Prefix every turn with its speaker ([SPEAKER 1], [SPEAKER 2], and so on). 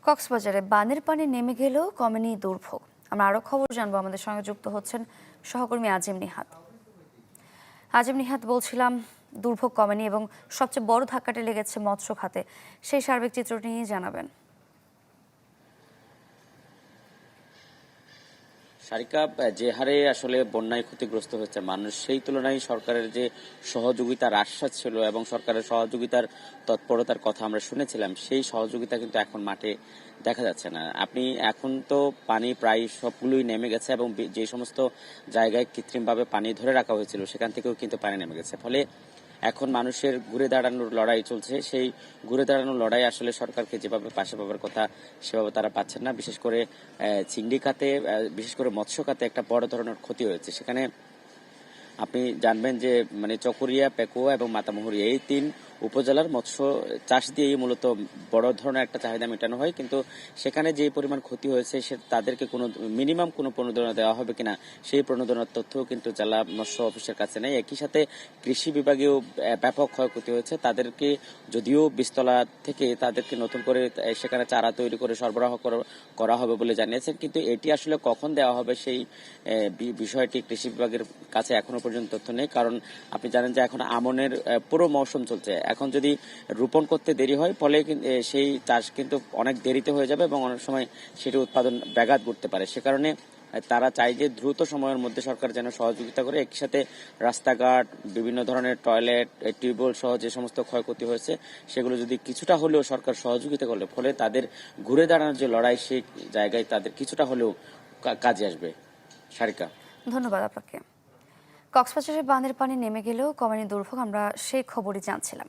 [SPEAKER 1] কক্সবাজারে বানের পানি নেমে গেলেও কমেনি দুর্ভোগ। আমরা আরো খবর জানবো, আমাদের সঙ্গে যুক্ত হচ্ছেন সহকর্মী আজিম নিহাত। আজিম নিহাত, বলছিলাম দুর্ভোগ কমেনি এবং সবচেয়ে বড় ধাক্কাটা লেগেছে মৎস্য খাতে, সেই সার্বিক চিত্রটি নিয়ে জানাবেন।
[SPEAKER 2] সারিকা, যে হারে আসলে বন্যায় ক্ষতিগ্রস্ত হচ্ছে মানুষ, সেই তুলনায় সরকারের যে সহযোগিতার আশ্বাস ছিল এবং সরকারের সহযোগিতার তৎপরতার কথা আমরা শুনেছিলাম, সেই সহযোগিতা কিন্তু এখন মাঠে দেখা যাচ্ছে না। আপনি এখন তো পানি প্রায় সবগুলোই নেমে গেছে এবং যে সমস্ত জায়গায় কৃত্রিমভাবে পানি ধরে রাখা হয়েছিল সেখান থেকেও কিন্তু পানি নেমে গেছে। ফলে এখন মানুষের ঘুরে দাঁড়ানোর লড়াই চলছে। সেই ঘুরে দাঁড়ানোর লড়াই আসলে সরকারকে যেভাবে পাশে পাবার কথা সেভাবে তারা পাচ্ছেন না। বিশেষ করে চিংড়ি খাতে, বিশেষ করে মৎস্য খাতে একটা বড় ধরনের ক্ষতি হয়েছে। সেখানে আপনি জানবেন যে চকরিয়া, পেকুয়া এবং মাতামুহুরী এই ৩ উপজেলার মৎস্য চাষ দিয়েই মূলত বড় ধরনের একটা চাহিদা মেটানো হয়। কিন্তু সেখানে যে পরিমাণ ক্ষতি হয়েছে তাদেরকে কোনো মিনিমাম কোনো প্রণোদনা দেওয়া হবে কিনা সেই প্রণোদনার তথ্যও কিন্তু জেলা মৎস্য অফিসের কাছে নেই। একই সাথে কৃষি বিভাগেও ব্যাপক ক্ষয়ক্ষতি হয়েছে। তাদেরকে যদিও বীজতলা থেকে তাদেরকে নতুন করে সেখানে চারা তৈরি করে সরবরাহ করা হবে বলে জানিয়েছেন, কিন্তু এটি আসলে কখন দেওয়া হবে সেই বিষয়টি কৃষি বিভাগের কাছে এখনো পর্যন্ত তথ্য নেই। কারণ আপনি জানেন যে এখন আমনের পুরো মৌসুম চলছে। এখন যদি রোপণ করতে দেরি হয় ফলে সেই চাষ কিন্তু অনেক দেরিতে হয়ে যাবে এবং অনেক সময় সেটি উৎপাদন ব্যাঘাত ঘটতে পারে। সে কারণে তারা চায় যে দ্রুত সময়ের মধ্যে সরকার যেন সহযোগিতা করে। একই সাথে রাস্তাঘাট, বিভিন্ন ধরনের টয়লেট, টিউবওয়েল সহ যে সমস্ত ক্ষয়ক্ষতি হয়েছে সেগুলো যদি কিছুটা হলেও সরকার সহযোগিতা করলে ফলে তাদের ঘুরে দাঁড়ানোর যে লড়াই সেই জায়গায় তাদের কিছুটা হলেও কাজে আসবে। সারিকা,
[SPEAKER 1] ধন্যবাদ আপনাকে। কক্সবাজারে বানের পানি নেমে গেলেও কমেনি দুর্ভোগ, আমরা সেই খবরই জানছিলাম।